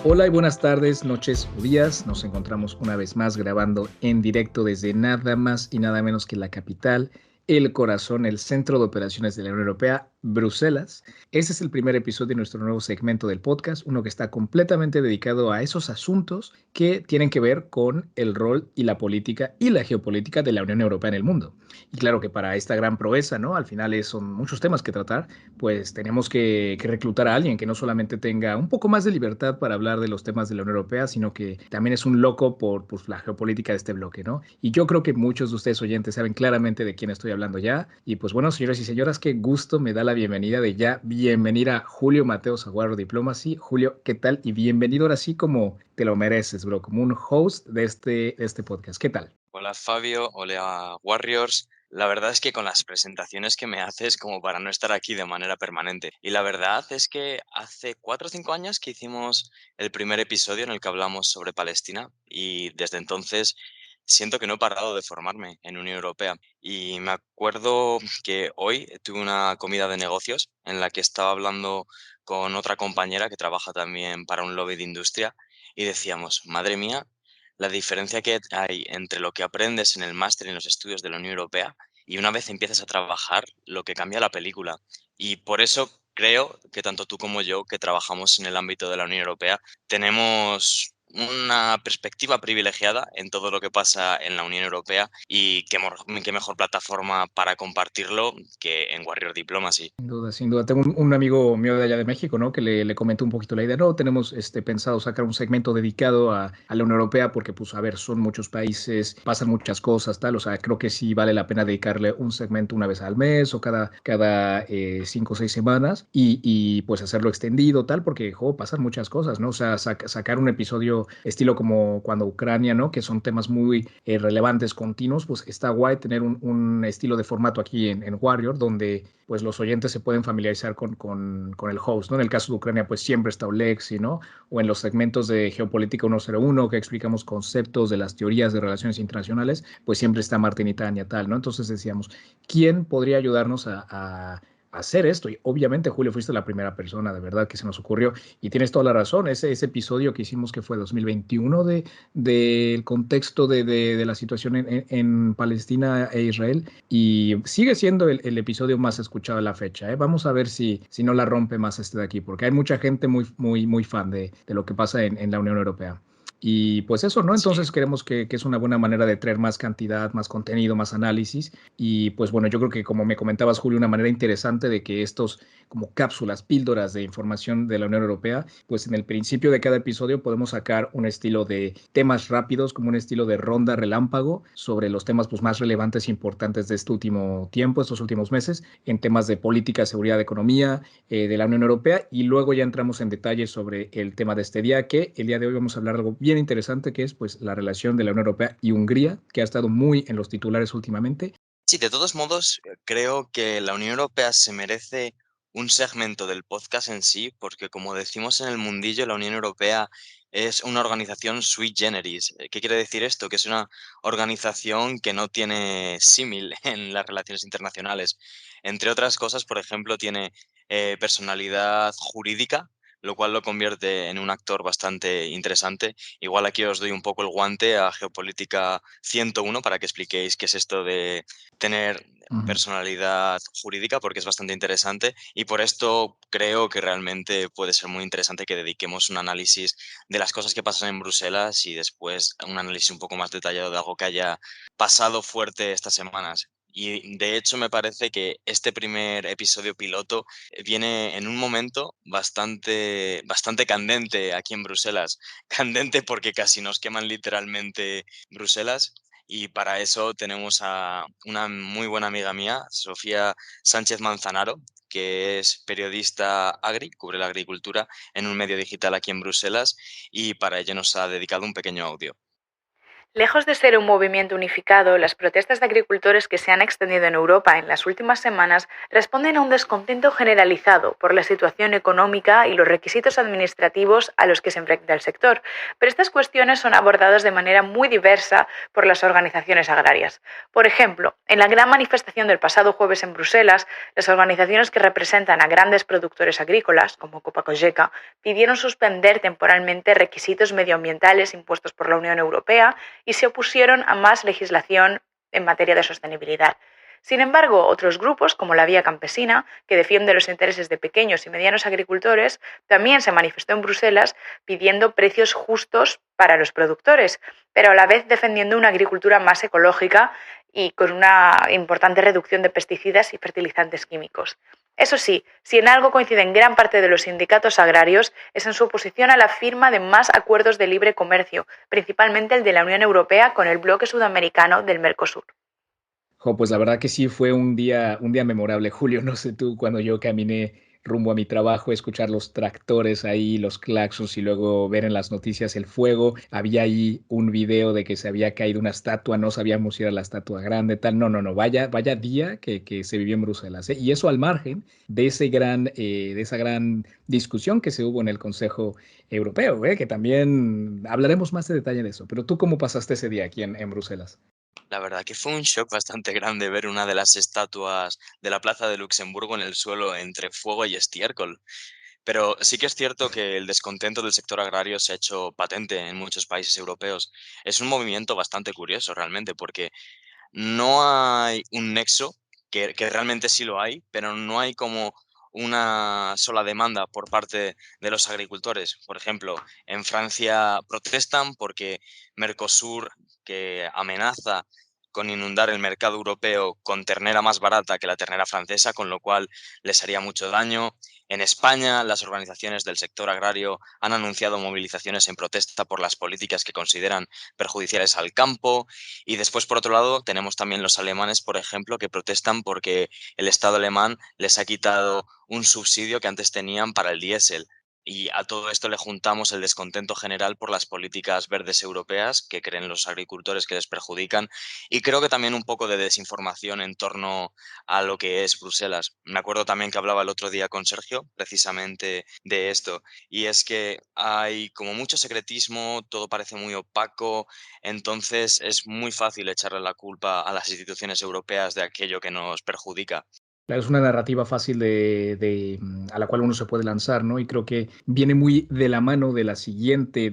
Hola y buenas tardes, noches o días. Nos encontramos una vez más grabando en directo desde nada más y nada menos que la capital, el corazón, el centro de operaciones de la Unión Europea, Bruselas. Este es el primer episodio de nuestro nuevo segmento del podcast, uno que está completamente dedicado a esos asuntos que tienen que ver con el rol y la política y la geopolítica de la Unión Europea en el mundo. Y claro que para esta gran proeza, ¿no? Al final son muchos temas que tratar, pues tenemos que reclutar a alguien que no solamente tenga un poco más de libertad para hablar de los temas de la Unión Europea, sino que también es un loco por pues, la geopolítica de este bloque, ¿no? Y yo creo que muchos de ustedes oyentes saben claramente de quién estoy hablando ya. Y pues bueno, señoras y señoras, qué gusto me da la bienvenida de ya bienvenir a Julio Mateo Zaguarro Diplomacy. Julio, ¿qué tal? Y bienvenido ahora sí como te lo mereces, bro, como un host de este podcast. ¿Qué tal? Hola Fabio, hola Warriors. La verdad es que con las presentaciones que me haces como para no estar aquí de manera permanente. Y la verdad es que hace 4 o 5 años que hicimos el primer episodio en el que hablamos sobre Palestina y desde entonces siento que no he parado de formarme en Unión Europea. Y me acuerdo que hoy tuve una comida de negocios en la que estaba hablando con otra compañera que trabaja también para un lobby de industria y decíamos, madre mía, la diferencia que hay entre lo que aprendes en el máster y en los estudios de la Unión Europea y una vez empiezas a trabajar, lo que cambia la película. Y por eso creo que tanto tú como yo, que trabajamos en el ámbito de la Unión Europea, tenemos una perspectiva privilegiada en todo lo que pasa en la Unión Europea y qué mejor plataforma para compartirlo que en Warrior Diplomacy. Sin duda, sin duda. Tengo un amigo mío de allá de México, ¿no? Que le comentó un poquito la idea. No, tenemos pensado sacar un segmento dedicado a la Unión Europea porque, pues, a ver, son muchos países, pasan muchas cosas, tal. O sea, creo que sí vale la pena dedicarle un segmento una vez al mes o cada 5 o 6 semanas pues, hacerlo extendido, tal, porque, jo, pasan muchas cosas, ¿no? O sea, sacar un episodio estilo como cuando Ucrania, ¿no? Que son temas muy relevantes, continuos, pues está guay tener un estilo de formato aquí en Warrior donde pues los oyentes se pueden familiarizar con el host, ¿no? En el caso de Ucrania, pues siempre está Olexi, ¿no? O en los segmentos de Geopolítica 101 que explicamos conceptos de las teorías de relaciones internacionales, pues siempre está Martín y Tania, tal, ¿no? Entonces decíamos, ¿quién podría ayudarnos a hacer esto? Y obviamente, Julio, fuiste la primera persona de verdad que se nos ocurrió y tienes toda la razón. Ese episodio que hicimos que fue 2021 del contexto de la situación en Palestina e Israel y sigue siendo el episodio más escuchado de la fecha, ¿eh? Vamos a ver si no la rompe más este de aquí, porque hay mucha gente muy, muy, muy fan de lo que pasa en la Unión Europea. Y pues eso, ¿no? Sí. Entonces creemos que es una buena manera de traer más cantidad, más contenido, más análisis. Y pues bueno, yo creo que como me comentabas, Julio, una manera interesante de que estos como cápsulas, píldoras de información de la Unión Europea, pues en el principio de cada episodio podemos sacar un estilo de temas rápidos, como un estilo de ronda relámpago sobre los temas pues, más relevantes e importantes de este último tiempo, estos últimos meses, en temas de política, seguridad, economía de la Unión Europea. Y luego ya entramos en detalle sobre el tema de este día, que el día de hoy vamos a hablar de algo bien interesante, que es pues la relación de la Unión Europea y Hungría, que ha estado muy en los titulares últimamente. Sí, de todos modos, creo que la Unión Europea se merece un segmento del podcast en sí, porque como decimos en el mundillo, la Unión Europea es una organización sui generis. ¿Qué quiere decir esto? Que es una organización que no tiene símil en las relaciones internacionales. Entre otras cosas, por ejemplo, tiene personalidad jurídica, lo cual lo convierte en un actor bastante interesante. Igual aquí os doy un poco el guante a Geopolítica 101 para que expliquéis qué es esto de tener Ujú. personalidad jurídica porque es bastante interesante y por esto creo que realmente puede ser muy interesante que dediquemos un análisis de las cosas que pasan en Bruselas y después un análisis un poco más detallado de algo que haya pasado fuerte estas semanas. Y de hecho me parece que este primer episodio piloto viene en un momento bastante candente aquí en Bruselas. Candente porque casi nos queman literalmente Bruselas y para eso tenemos a una muy buena amiga mía, Sofía Sánchez Manzanaro, que es periodista agri, cubre la agricultura en un medio digital aquí en Bruselas y para ello nos ha dedicado un pequeño audio. Lejos de ser un movimiento unificado, las protestas de agricultores que se han extendido en Europa en las últimas semanas responden a un descontento generalizado por la situación económica y los requisitos administrativos a los que se enfrenta el sector. Pero estas cuestiones son abordadas de manera muy diversa por las organizaciones agrarias. Por ejemplo, en la gran manifestación del pasado jueves en Bruselas, las organizaciones que representan a grandes productores agrícolas, como Copa-Cogeca, pidieron suspender temporalmente requisitos medioambientales impuestos por la Unión Europea y se opusieron a más legislación en materia de sostenibilidad. Sin embargo, otros grupos, como la Vía Campesina, que defiende los intereses de pequeños y medianos agricultores, también se manifestó en Bruselas pidiendo precios justos para los productores, pero a la vez defendiendo una agricultura más ecológica y con una importante reducción de pesticidas y fertilizantes químicos. Eso sí, si en algo coinciden gran parte de los sindicatos agrarios es en su oposición a la firma de más acuerdos de libre comercio, principalmente el de la Unión Europea con el bloque sudamericano del Mercosur. Jo, pues la verdad que sí fue un día memorable, Julio. No sé tú, cuando yo caminé rumbo a mi trabajo, escuchar los tractores ahí, los claxons y luego ver en las noticias el fuego. Había ahí un video de que se había caído una estatua, no sabíamos si era la estatua grande, tal. No, no, no, vaya día que se vivió en Bruselas, ¿eh? Y eso al margen de de esa gran discusión que se hubo en el Consejo Europeo, ¿eh? Que también hablaremos más de detalle de eso. Pero tú, ¿cómo pasaste ese día aquí en Bruselas? La verdad que fue un shock bastante grande ver una de las estatuas de la Plaza de Luxemburgo en el suelo entre fuego y estiércol. Pero sí que es cierto que el descontento del sector agrario se ha hecho patente en muchos países europeos. Es un movimiento bastante curioso realmente, porque no hay un nexo, que realmente sí lo hay, pero no hay como una sola demanda por parte de los agricultores. Por ejemplo, en Francia protestan porque Mercosur, que amenaza con inundar el mercado europeo con ternera más barata que la ternera francesa, con lo cual les haría mucho daño. En España, las organizaciones del sector agrario han anunciado movilizaciones en protesta por las políticas que consideran perjudiciales al campo. Y después, por otro lado, tenemos también los alemanes, por ejemplo, que protestan porque el Estado alemán les ha quitado un subsidio que antes tenían para el diésel. Y a todo esto le juntamos el descontento general por las políticas verdes europeas que creen los agricultores que les perjudican, y creo que también un poco de desinformación en torno a lo que es Bruselas. Me acuerdo también que hablaba el otro día con Sergio precisamente de esto, y es que hay como mucho secretismo, todo parece muy opaco, entonces es muy fácil echarle la culpa a las instituciones europeas de aquello que nos perjudica. Claro, es una narrativa fácil a la cual uno se puede lanzar, ¿no? Y creo que viene muy de la mano de la siguiente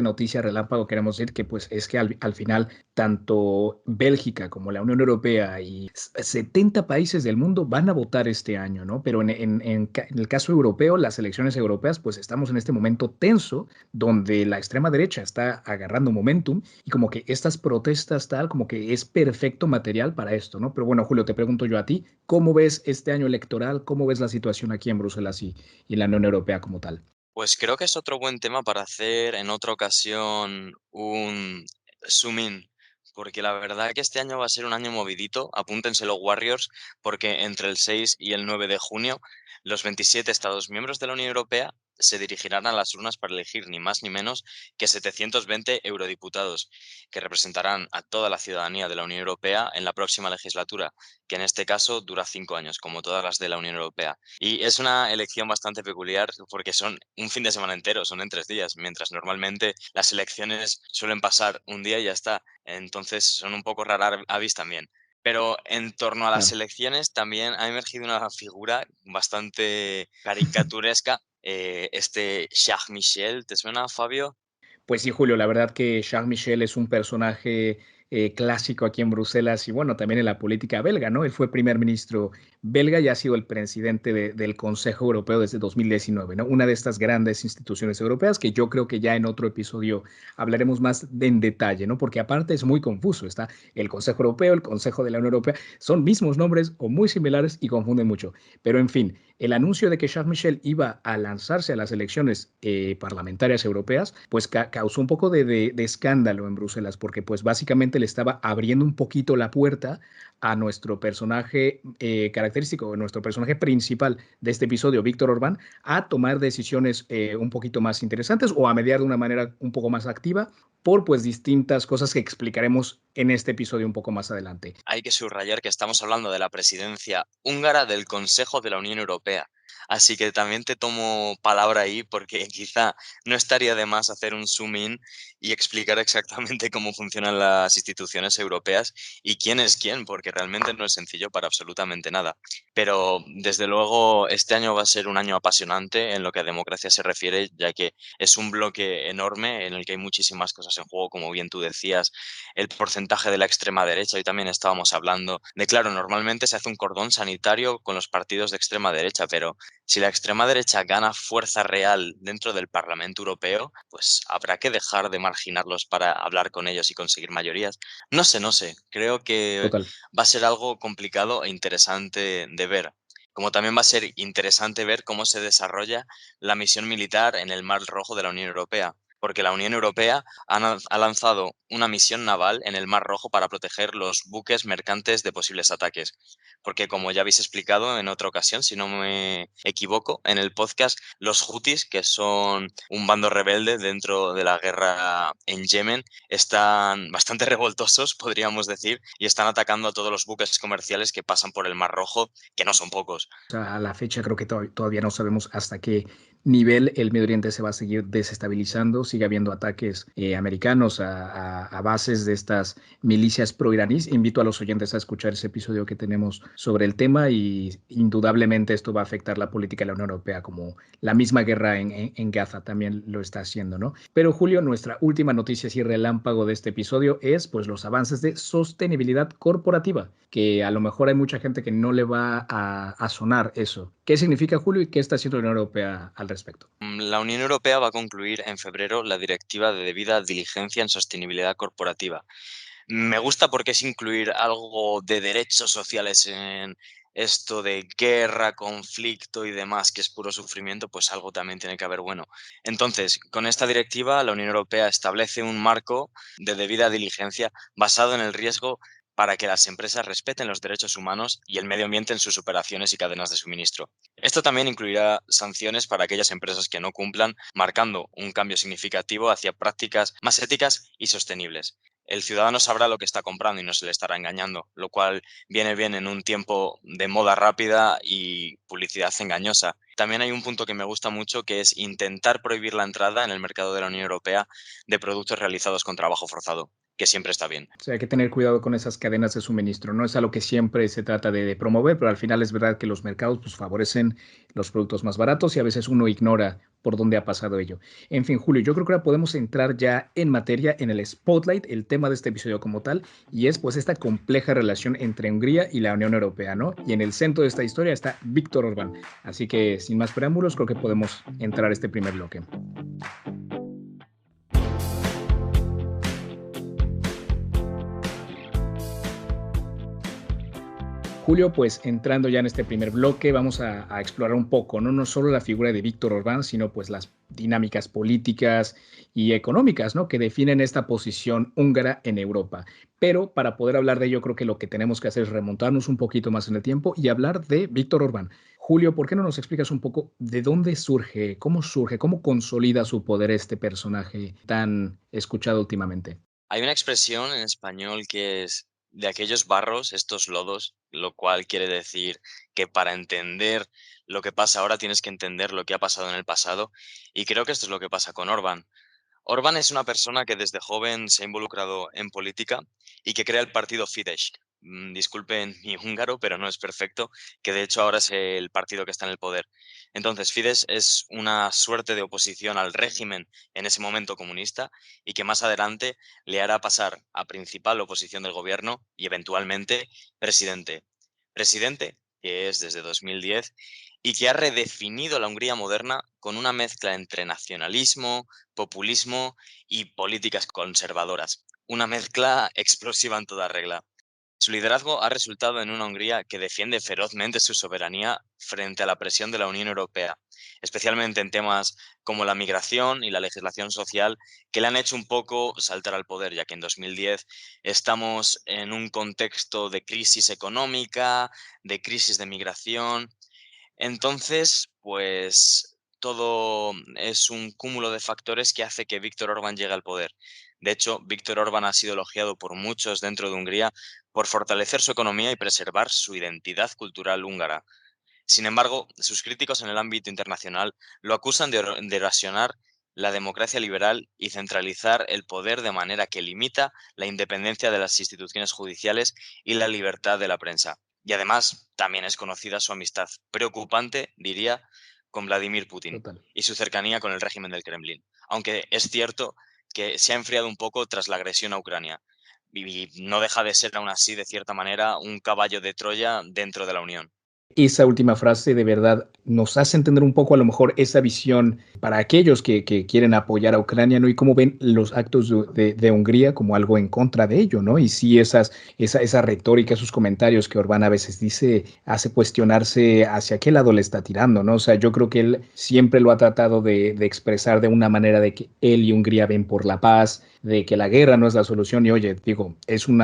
noticia relámpago, queremos decir, que pues es que al final tanto Bélgica como la Unión Europea y 70 países del mundo van a votar este año, ¿no? Pero en el caso europeo, las elecciones europeas, pues estamos en este momento tenso, donde la extrema derecha está agarrando momentum y como que estas protestas tal, como que es perfecto material para esto, ¿no? Pero bueno, Julio, te pregunto yo a ti, ¿cómo ves este año electoral? ¿Cómo ves la situación aquí en Bruselas y la Unión Europea como tal? Pues creo que es otro buen tema para hacer en otra ocasión un zoom in, porque la verdad que este año va a ser un año movidito, apúntense los Warriors, porque entre el 6 y el 9 de junio los 27 Estados miembros de la Unión Europea se dirigirán a las urnas para elegir ni más ni menos que 720 eurodiputados, que representarán a toda la ciudadanía de la Unión Europea en la próxima legislatura, que en este caso dura 5 años, como todas las de la Unión Europea. Y es una elección bastante peculiar porque son un fin de semana entero, son en 3 días, mientras normalmente las elecciones suelen pasar un día y ya está. Entonces son un poco rara avis también. Pero en torno a las Claro. elecciones también ha emergido una figura bastante caricaturesca, Charles Michel, ¿te suena, Fabio? Pues sí, Julio, la verdad que Charles Michel es un personaje clásico aquí en Bruselas y bueno, también en la política belga, ¿no? Él fue primer ministro belga y ha sido el presidente del Consejo Europeo desde 2019, ¿no? Una de estas grandes instituciones europeas que yo creo que ya en otro episodio hablaremos más en detalle, ¿no? Porque aparte es muy confuso, está el Consejo Europeo, el Consejo de la Unión Europea, son mismos nombres o muy similares y confunden mucho. Pero en fin, el anuncio de que Charles Michel iba a lanzarse a las elecciones parlamentarias europeas, pues causó un poco de escándalo en Bruselas, porque pues básicamente le estaba abriendo un poquito la puerta a nuestro personaje característico, nuestro personaje principal de este episodio, Víctor Orbán, a tomar decisiones un poquito más interesantes o a mediar de una manera un poco más activa por pues distintas cosas que explicaremos en este episodio un poco más adelante. Hay que subrayar que estamos hablando de la presidencia húngara del Consejo de la Unión Europea. Así que también te tomo palabra ahí porque quizá no estaría de más hacer un zoom in y explicar exactamente cómo funcionan las instituciones europeas y quién es quién, porque realmente no es sencillo para absolutamente nada. Pero desde luego este año va a ser un año apasionante en lo que a democracia se refiere, ya que es un bloque enorme en el que hay muchísimas cosas en juego, como bien tú decías, el porcentaje de la extrema derecha. Hoy también estábamos hablando de, claro, normalmente se hace un cordón sanitario con los partidos de extrema derecha, pero si la extrema derecha gana fuerza real dentro del Parlamento Europeo, pues habrá que dejar de marginarlos para hablar con ellos y conseguir mayorías. No sé, no sé. Creo que Total. va a ser algo complicado e interesante de ver. Como también va a ser interesante ver cómo se desarrolla la misión militar en el Mar Rojo de la Unión Europea, porque la Unión Europea ha lanzado una misión naval en el Mar Rojo para proteger los buques mercantes de posibles ataques. Porque como ya habéis explicado en otra ocasión, si no me equivoco, en el podcast, los Houthis, que son un bando rebelde dentro de la guerra en Yemen, están bastante revoltosos, podríamos decir, y están atacando a todos los buques comerciales que pasan por el Mar Rojo, que no son pocos. O sea, a la fecha creo que todavía no sabemos hasta qué nivel el Medio Oriente se va a seguir desestabilizando. Sigue habiendo ataques americanos a bases de estas milicias proiraníes. Invito a los oyentes a escuchar ese episodio que tenemos sobre el tema y indudablemente esto va a afectar la política de la Unión Europea, como la misma guerra en Gaza también lo está haciendo, ¿no? Pero Julio, nuestra última noticia así relámpago de este episodio es pues los avances de sostenibilidad corporativa, que a lo mejor hay mucha gente que no le va a sonar eso. ¿Qué significa, Julio, y qué está haciendo la Unión Europea al respecto? La Unión Europea va a concluir en febrero la Directiva de debida diligencia en sostenibilidad corporativa. Me gusta porque es incluir algo de derechos sociales en esto de guerra, conflicto y demás, que es puro sufrimiento, pues algo también tiene que haber bueno. Entonces, con esta directiva, la Unión Europea establece un marco de debida diligencia basado en el riesgo para que las empresas respeten los derechos humanos y el medio ambiente en sus operaciones y cadenas de suministro. Esto también incluirá sanciones para aquellas empresas que no cumplan, marcando un cambio significativo hacia prácticas más éticas y sostenibles. El ciudadano sabrá lo que está comprando y no se le estará engañando, lo cual viene bien en un tiempo de moda rápida y publicidad engañosa. También hay un punto que me gusta mucho, que es intentar prohibir la entrada en el mercado de la Unión Europea de productos realizados con trabajo forzado, que siempre está bien. O sea, hay que tener cuidado con esas cadenas de suministro. No es algo que siempre se trata de promover, pero al final es verdad que los mercados pues, favorecen los productos más baratos y a veces uno ignora por dónde ha pasado ello. En fin, Julio, yo creo que ahora podemos entrar ya en materia, en el spotlight, el tema de este episodio como tal, y es pues esta compleja relación entre Hungría y la Unión Europea, ¿no? Y en el centro de esta historia está Víctor Orbán. Así que sin más preámbulos, creo que podemos entrar a este primer bloque. Julio, pues entrando ya en este primer bloque, vamos a explorar un poco, ¿no? No solo la figura de Víctor Orbán, sino pues las dinámicas políticas y económicas, ¿no? Que definen esta posición húngara en Europa. Pero para poder hablar de ello, creo que lo que tenemos que hacer es remontarnos un poquito más en el tiempo y hablar de Víctor Orbán. Julio, ¿por qué no nos explicas un poco de dónde surge, cómo consolida su poder este personaje tan escuchado últimamente? Hay una expresión en español que es de aquellos barros, estos lodos, lo cual quiere decir que para entender lo que pasa ahora tienes que entender lo que ha pasado en el pasado. Y creo que esto es lo que pasa con Orbán. Orbán es una persona que desde joven se ha involucrado en política y que crea el partido Fidesz. Disculpen mi húngaro, pero no es perfecto, que de hecho ahora es el partido que está en el poder. Entonces, Fidesz es una suerte de oposición al régimen en ese momento comunista y que más adelante le hará pasar a principal oposición del gobierno y eventualmente presidente. Presidente que es desde 2010 y que ha redefinido la Hungría moderna con una mezcla entre nacionalismo, populismo y políticas conservadoras. Una mezcla explosiva en toda regla. Su liderazgo ha resultado en una Hungría que defiende ferozmente su soberanía frente a la presión de la Unión Europea, especialmente en temas como la migración y la legislación social, que le han hecho un poco saltar al poder, ya que en 2010 estamos en un contexto de crisis económica, de crisis de migración. Entonces, pues todo es un cúmulo de factores que hace que Víctor Orbán llegue al poder. De hecho, Víctor Orbán ha sido elogiado por muchos dentro de Hungría por fortalecer su economía y preservar su identidad cultural húngara. Sin embargo, sus críticos en el ámbito internacional lo acusan de erosionar la democracia liberal y centralizar el poder de manera que limita la independencia de las instituciones judiciales y la libertad de la prensa. Y además, también es conocida su amistad preocupante, diría, con Vladimir Putin Total. y su cercanía con el régimen del Kremlin. Aunque es cierto que se ha enfriado un poco tras la agresión a Ucrania. Y no deja de ser aún así, de cierta manera, un caballo de Troya dentro de la Unión. Esa última frase de verdad nos hace entender un poco a lo mejor esa visión para aquellos que quieren apoyar a Ucrania, ¿no? Y cómo ven los actos de Hungría como algo en contra de ello, ¿no? Y sí, esa retórica, esos comentarios que Orbán a veces dice, hace cuestionarse hacia qué lado le está tirando, ¿no? O sea, yo creo que él siempre lo ha tratado de expresar de una manera de que él y Hungría ven por la paz, de que la guerra no es la solución. Y oye, digo, es un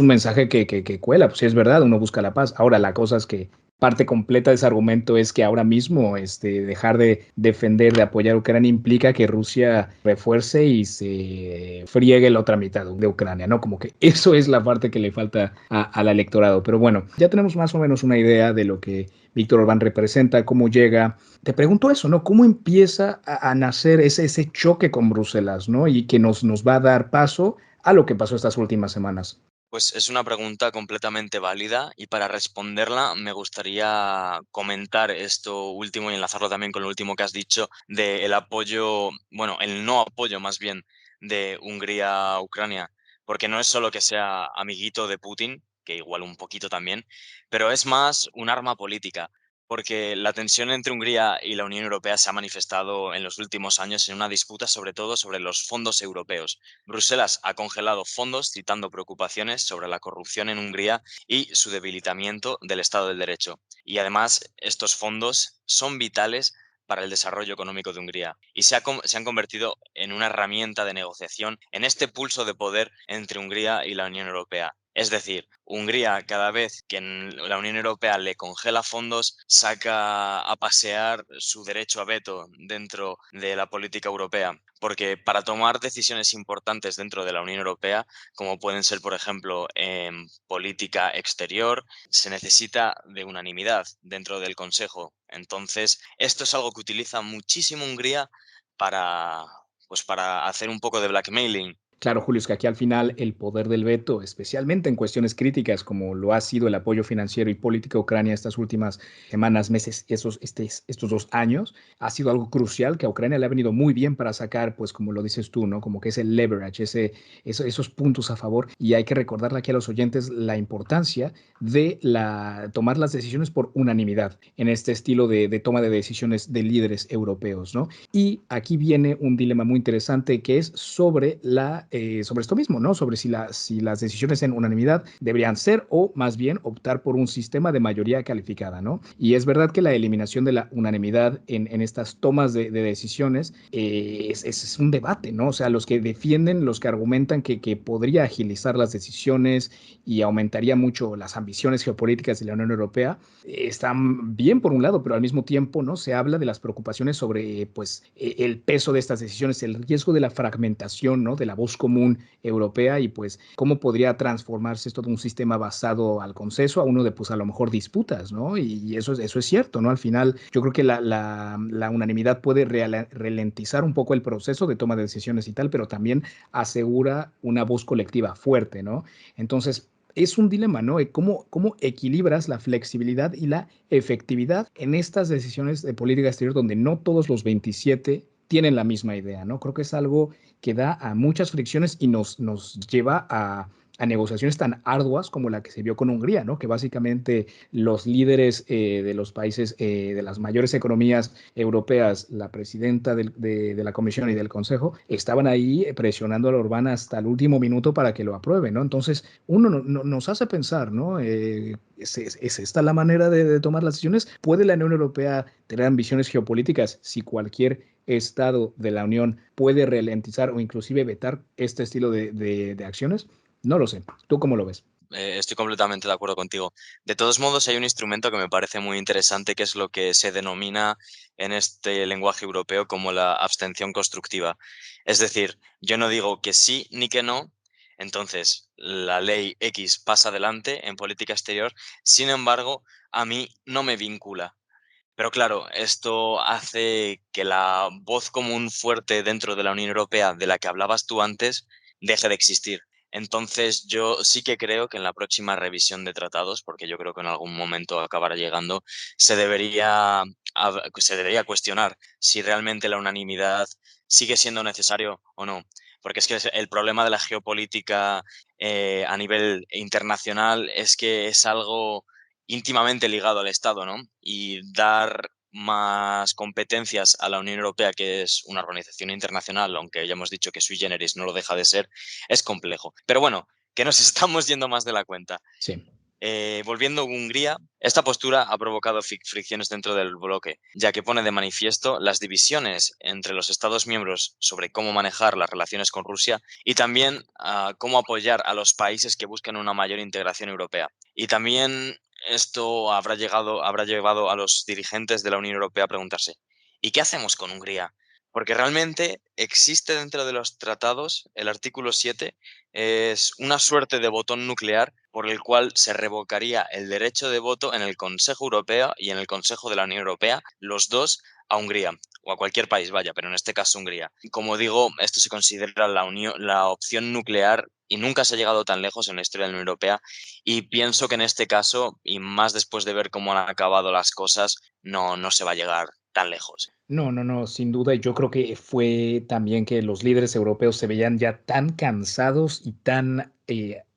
mensaje que cuela, pues sí es verdad, uno busca la paz. Ahora, la cosa es que parte completa de ese argumento es que ahora mismo dejar de defender, de apoyar a Ucrania implica que Rusia refuerce y se friegue la otra mitad de Ucrania, ¿no? Como que eso es la parte que le falta al electorado. Pero bueno, ya tenemos más o menos una idea de lo que Víctor Orbán representa, cómo llega. Te pregunto eso, ¿no? ¿Cómo empieza a nacer ese choque con Bruselas, ¿no? Y que nos va a dar paso a lo que pasó estas últimas semanas. Pues es una pregunta completamente válida y para responderla me gustaría comentar esto último y enlazarlo también con lo último que has dicho del apoyo, bueno, el no apoyo más bien de Hungría a Ucrania, porque no es solo que sea amiguito de Putin, que igual un poquito también, pero es más un arma política. Porque la tensión entre Hungría y la Unión Europea se ha manifestado en los últimos años en una disputa sobre todo sobre los fondos europeos. Bruselas ha congelado fondos, citando preocupaciones sobre la corrupción en Hungría y su debilitamiento del Estado del Derecho. Y además, estos fondos son vitales para el desarrollo económico de Hungría y se han convertido en una herramienta de negociación en este pulso de poder entre Hungría y la Unión Europea. Es decir, Hungría, cada vez que la Unión Europea le congela fondos, saca a pasear su derecho a veto dentro de la política europea. Porque para tomar decisiones importantes dentro de la Unión Europea, como pueden ser, por ejemplo, en política exterior, se necesita de unanimidad dentro del Consejo. Entonces, esto es algo que utiliza muchísimo Hungría para, pues para hacer un poco de blackmailing. Claro, Julio, es que aquí al final el poder del veto, especialmente en cuestiones críticas como lo ha sido el apoyo financiero y político a Ucrania estas últimas semanas, meses, estos 2 años, ha sido algo crucial que a Ucrania le ha venido muy bien para sacar, pues como lo dices tú, ¿no? Como que ese leverage, esos puntos a favor. Y hay que recordarle aquí a los oyentes la importancia de tomar las decisiones por unanimidad en este estilo de toma de decisiones de líderes europeos, ¿no? Y aquí viene un dilema muy interesante que es sobre esto mismo, ¿no? Sobre si las decisiones en unanimidad deberían ser o más bien optar por un sistema de mayoría calificada, ¿no? Y es verdad que la eliminación de la unanimidad en estas tomas de decisiones es un debate, ¿no? O sea, los que defienden, los que argumentan que podría agilizar las decisiones y aumentaría mucho las ambiciones geopolíticas de la Unión Europea, están bien por un lado, pero al mismo tiempo, ¿no? Se habla de las preocupaciones sobre, pues, el peso de estas decisiones, el riesgo de la fragmentación, ¿no? De la voz común europea y, pues, cómo podría transformarse esto de un sistema basado al consenso a uno de, pues, a lo mejor disputas, ¿no? Y eso es cierto, ¿no? Al final, yo creo que la unanimidad puede ralentizar un poco el proceso de toma de decisiones y tal, pero también asegura una voz colectiva fuerte, ¿no? Entonces, es un dilema, ¿no? ¿Cómo equilibras la flexibilidad y la efectividad en estas decisiones de política exterior donde no todos los 27 tienen la misma idea, ¿no? Creo que es algo que da a muchas fricciones y nos lleva a negociaciones tan arduas como la que se vio con Hungría, ¿no? Que básicamente los líderes de los países, de las mayores economías europeas, la presidenta de la Comisión y del Consejo, estaban ahí presionando a la Orbán hasta el último minuto para que lo apruebe, ¿no? Entonces, uno nos hace pensar, ¿no? ¿Es esta la manera de tomar las decisiones? ¿Puede la Unión Europea tener ambiciones geopolíticas si cualquier Estado de la Unión puede ralentizar o inclusive vetar este estilo de acciones? No lo sé. ¿Tú cómo lo ves? Estoy completamente de acuerdo contigo. De todos modos, hay un instrumento que me parece muy interesante, que es lo que se denomina en este lenguaje europeo como la abstención constructiva. Es decir, yo no digo que sí ni que no, entonces la ley X pasa adelante en política exterior, sin embargo, a mí no me vincula. Pero claro, esto hace que la voz común fuerte dentro de la Unión Europea de la que hablabas tú antes deje de existir. Entonces, yo sí que creo que en la próxima revisión de tratados, porque yo creo que en algún momento acabará llegando, se debería cuestionar si realmente la unanimidad sigue siendo necesario o no. Porque es que el problema de la geopolítica a nivel internacional es que es algo íntimamente ligado al Estado, ¿no? Y dar más competencias a la Unión Europea, que es una organización internacional, aunque ya hemos dicho que sui generis no lo deja de ser, es complejo. Pero bueno, que nos estamos yendo más de la cuenta. Sí. Volviendo a Hungría, esta postura ha provocado fricciones dentro del bloque, ya que pone de manifiesto las divisiones entre los Estados miembros sobre cómo manejar las relaciones con Rusia y también cómo apoyar a los países que buscan una mayor integración europea. Y también esto habrá llevado a los dirigentes de la Unión Europea a preguntarse, ¿y qué hacemos con Hungría? Porque realmente existe dentro de los tratados, el artículo 7 es una suerte de botón nuclear por el cual se revocaría el derecho de voto en el Consejo Europeo y en el Consejo de la Unión Europea, los dos a Hungría, o a cualquier país, vaya, pero en este caso Hungría. Como digo, esto se considera la opción nuclear y nunca se ha llegado tan lejos en la historia de la Unión Europea, y pienso que en este caso, y más después de ver cómo han acabado las cosas, no se va a llegar tan lejos. No, no, no, sin duda. Y yo creo que fue también que los líderes europeos se veían ya tan cansados y tan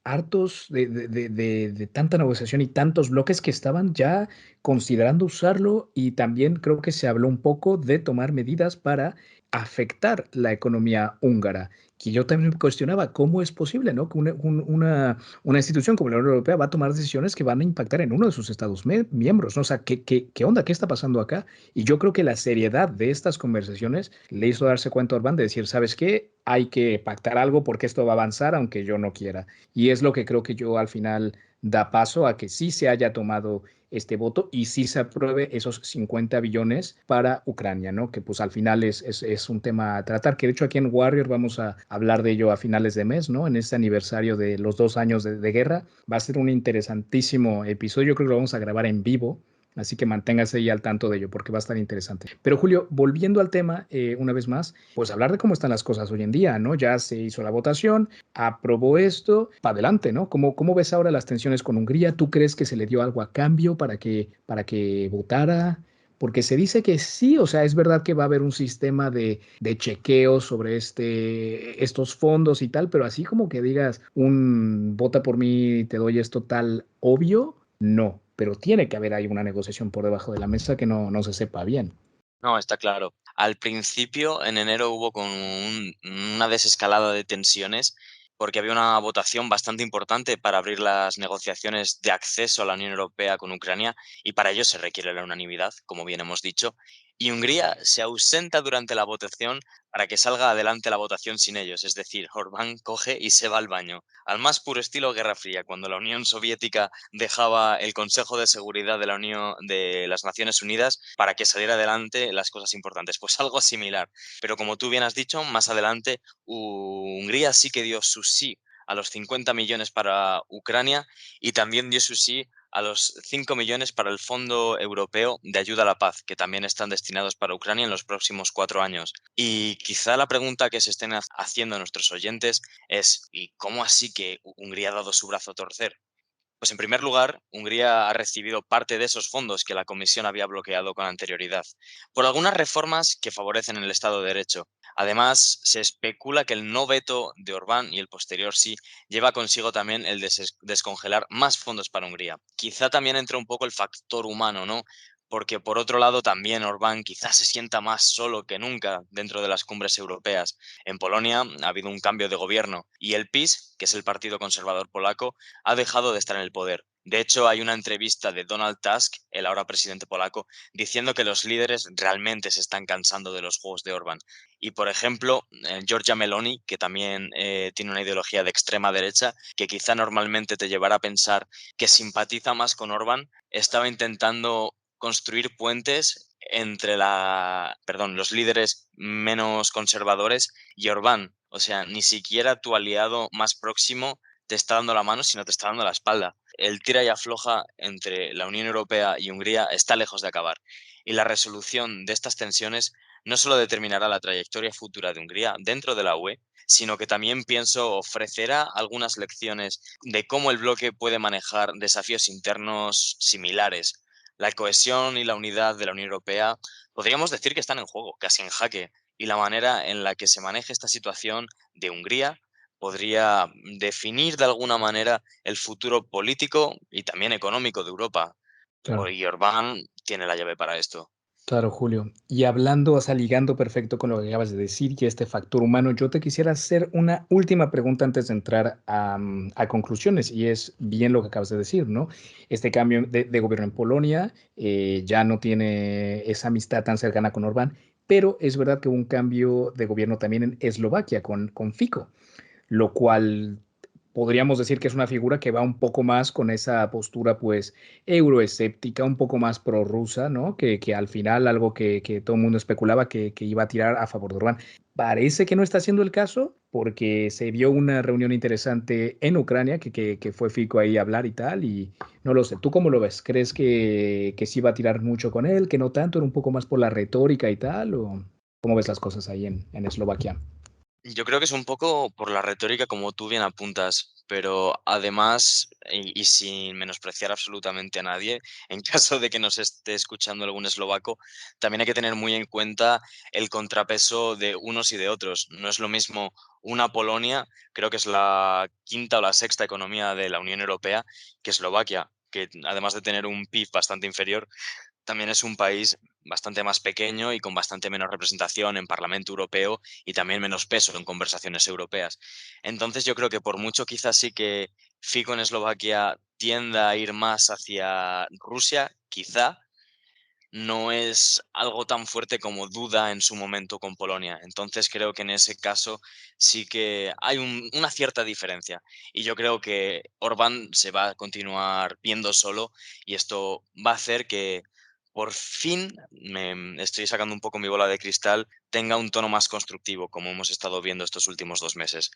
hartos de tanta negociación y tantos bloques que estaban ya considerando usarlo. Y también creo que se habló un poco de tomar medidas para afectar la economía húngara. Que yo también me cuestionaba cómo es posible, ¿no? Que una institución como la Unión Europea va a tomar decisiones que van a impactar en uno de sus estados miembros, ¿no? O sea, ¿qué onda? ¿Qué está pasando acá? Y yo creo que la seriedad de estas conversaciones le hizo darse cuenta a Orbán de decir, ¿sabes qué? Hay que pactar algo porque esto va a avanzar aunque yo no quiera. Y es lo que creo que yo al final da paso a que sí se haya tomado este voto y sí se apruebe esos 50 billones para Ucrania, ¿no? Que pues al final es un tema a tratar, que de hecho aquí en Warrior vamos a hablar de ello a finales de mes, ¿no? En este aniversario de los 2 años de guerra. Va a ser un interesantísimo episodio, yo creo que lo vamos a grabar en vivo. Así que manténgase ahí al tanto de ello porque va a estar interesante. Pero Julio, volviendo al tema, una vez más, pues hablar de cómo están las cosas hoy en día, ¿no? Ya se hizo la votación, aprobó esto, para adelante, ¿no? ¿Cómo ves ahora las tensiones con Hungría? ¿Tú crees que se le dio algo a cambio para que votara? Porque se dice que sí, o sea, es verdad que va a haber un sistema de chequeo sobre estos fondos y tal, pero así como que digas, un vota por mí, te doy esto tal, obvio, no, pero tiene que haber ahí una negociación por debajo de la mesa que no se sepa bien. No, está claro. Al principio, en enero, hubo una desescalada de tensiones porque había una votación bastante importante para abrir las negociaciones de acceso a la Unión Europea con Ucrania, y para ello se requiere la unanimidad, como bien hemos dicho. Y Hungría se ausenta durante la votación para que salga adelante la votación sin ellos. Es decir, Orbán coge y se va al baño. Al más puro estilo Guerra Fría, cuando la Unión Soviética dejaba el Consejo de Seguridad de la Unión de las Naciones Unidas para que saliera adelante las cosas importantes. Pues algo similar. Pero como tú bien has dicho, más adelante Hungría sí que dio su sí a los 50 millones para Ucrania, y también dio su sí a los 5 millones para el Fondo Europeo de Ayuda a la Paz, que también están destinados para Ucrania en los próximos 4 años. Y quizá la pregunta que se estén haciendo nuestros oyentes es, ¿y cómo así que Hungría ha dado su brazo a torcer? Pues en primer lugar, Hungría ha recibido parte de esos fondos que la Comisión había bloqueado con anterioridad, por algunas reformas que favorecen el Estado de Derecho. Además, se especula que el no veto de Orbán y el posterior sí lleva consigo también el descongelar más fondos para Hungría. Quizá también entra un poco el factor humano, ¿no? Porque por otro lado también Orbán quizás se sienta más solo que nunca dentro de las cumbres europeas. En Polonia ha habido un cambio de gobierno y el PiS, que es el Partido Conservador Polaco, ha dejado de estar en el poder. De hecho, hay una entrevista de Donald Tusk, el ahora presidente polaco, diciendo que los líderes realmente se están cansando de los juegos de Orbán. Y, por ejemplo, Giorgia Meloni, que también tiene una ideología de extrema derecha, que quizá normalmente te llevará a pensar que simpatiza más con Orbán, estaba intentando construir puentes entre los líderes menos conservadores y Orbán. O sea, ni siquiera tu aliado más próximo te está dando la mano, sino te está dando la espalda. El tira y afloja entre la Unión Europea y Hungría está lejos de acabar. Y la resolución de estas tensiones no solo determinará la trayectoria futura de Hungría dentro de la UE, sino que también pienso ofrecerá algunas lecciones de cómo el bloque puede manejar desafíos internos similares. La cohesión y la unidad de la Unión Europea podríamos decir que están en juego, casi en jaque, y la manera en la que se maneje esta situación de Hungría podría definir de alguna manera el futuro político y también económico de Europa. Claro. Y Orbán tiene la llave para esto. Claro, Julio. Y hablando, o sea, ligando perfecto con lo que acabas de decir y este factor humano, yo te quisiera hacer una última pregunta antes de entrar a conclusiones, y es bien lo que acabas de decir, ¿no? Este cambio de gobierno en Polonia ya no tiene esa amistad tan cercana con Orbán, pero es verdad que hubo un cambio de gobierno también en Eslovaquia con Fico, lo cual podríamos decir que es una figura que va un poco más con esa postura pues euroescéptica, un poco más prorrusa, ¿no? Que al final algo que todo el mundo especulaba que iba a tirar a favor de Orbán. Parece que no está siendo el caso porque se vio una reunión interesante en Ucrania que fue Fico ahí a hablar y tal, y no lo sé. ¿Tú cómo lo ves? ¿Crees que sí va a tirar mucho con él, que no tanto, era un poco más por la retórica y tal? ¿O cómo ves las cosas ahí en Eslovaquia? Yo creo que es un poco por la retórica, como tú bien apuntas, pero además, y sin menospreciar absolutamente a nadie, en caso de que nos esté escuchando algún eslovaco, también hay que tener muy en cuenta el contrapeso de unos y de otros. No es lo mismo una Polonia, creo que es la quinta o la sexta economía de la Unión Europea, que Eslovaquia, que además de tener un PIB bastante inferior, también es un país bastante más pequeño y con bastante menos representación en Parlamento Europeo y también menos peso en conversaciones europeas. Entonces yo creo que por mucho quizás sí que Fico en Eslovaquia tienda a ir más hacia Rusia, quizá no es algo tan fuerte como duda en su momento con Polonia. Entonces creo que en ese caso sí que hay una cierta diferencia. Y yo creo que Orbán se va a continuar viendo solo y esto va a hacer que por fin, me estoy sacando un poco mi bola de cristal, tenga un tono más constructivo, como hemos estado viendo estos últimos 2 meses.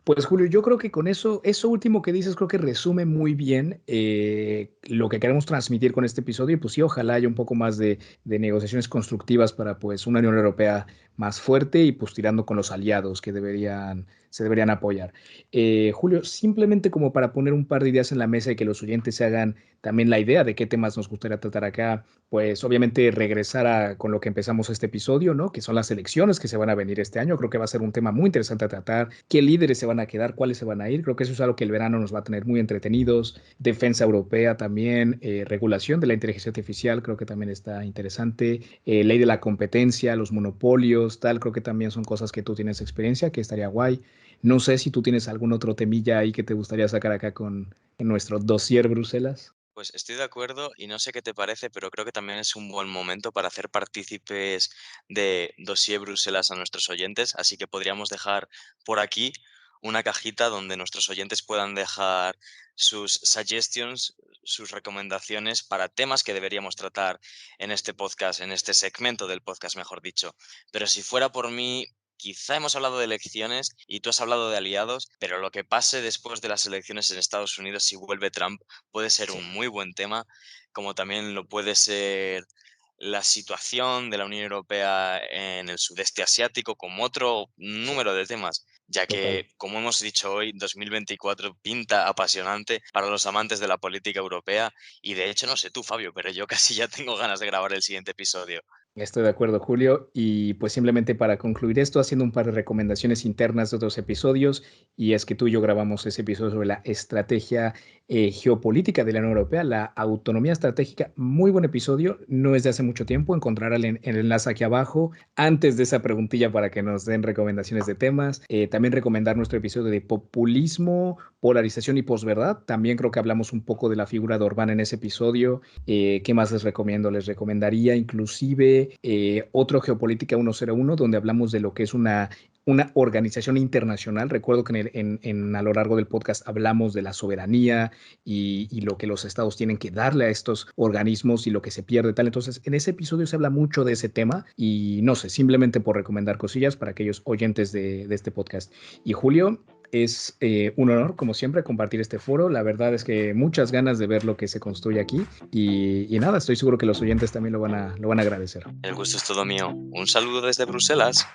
Pues Julio, yo creo que con eso último que dices, creo que resume muy bien lo que queremos transmitir con este episodio. Y pues sí, ojalá haya un poco más de negociaciones constructivas para pues una Unión Europea más fuerte y pues tirando con los aliados que se deberían apoyar. Julio, simplemente como para poner un par de ideas en la mesa y que los oyentes se hagan también la idea de qué temas nos gustaría tratar acá, pues obviamente regresar con lo que empezamos este episodio, ¿no? Que son las elecciones que se van a venir este año. Creo que va a ser un tema muy interesante a tratar. ¿Qué líderes se van a quedar? ¿Cuáles se van a ir? Creo que eso es algo que el verano nos va a tener muy entretenidos. Defensa europea también, regulación de la inteligencia artificial, creo que también está interesante. Ley de la competencia, los monopolios, tal, creo que también son cosas que tú tienes experiencia, que estaría guay. No sé si tú tienes algún otro temilla ahí que te gustaría sacar acá en nuestro dossier Bruselas. Pues estoy de acuerdo y no sé qué te parece, pero creo que también es un buen momento para hacer partícipes de Dossier Bruselas a nuestros oyentes, así que podríamos dejar por aquí una cajita donde nuestros oyentes puedan dejar sus suggestions, sus recomendaciones para temas que deberíamos tratar en este podcast, en este segmento del podcast, mejor dicho. Pero si fuera por mí, quizá hemos hablado de elecciones y tú has hablado de aliados, pero lo que pase después de las elecciones en Estados Unidos si vuelve Trump puede ser Sí. un muy buen tema, como también lo puede ser la situación de la Unión Europea en el sudeste asiático, como otro número de temas, ya Total. que, como hemos dicho hoy, 2024 pinta apasionante para los amantes de la política europea y de hecho, no sé tú, Fabio, pero yo casi ya tengo ganas de grabar el siguiente episodio. Estoy de acuerdo, Julio. Y pues simplemente para concluir esto, haciendo un par de recomendaciones internas de otros episodios, y es que tú y yo grabamos ese episodio sobre la estrategia geopolítica de la Unión Europea, la autonomía estratégica. Muy buen episodio, no es de hace mucho tiempo, encontrará el enlace aquí abajo, antes de esa preguntilla para que nos den recomendaciones de temas. También recomendar nuestro episodio de populismo, polarización y posverdad. También creo que hablamos un poco de la figura de Orbán en ese episodio. ¿Qué más les recomiendo? Les recomendaría inclusive otro Geopolítica 101, donde hablamos de lo que es una organización internacional. Recuerdo que a lo largo del podcast hablamos de la soberanía y lo que los estados tienen que darle a estos organismos y lo que se pierde tal. Entonces, en ese episodio se habla mucho de ese tema y no sé, simplemente por recomendar cosillas para aquellos oyentes de este podcast. Y Julio, es un honor, como siempre, compartir este foro. La verdad es que muchas ganas de ver lo que se construye aquí y nada, estoy seguro que los oyentes también lo van a agradecer. El gusto es todo mío. Un saludo desde Bruselas.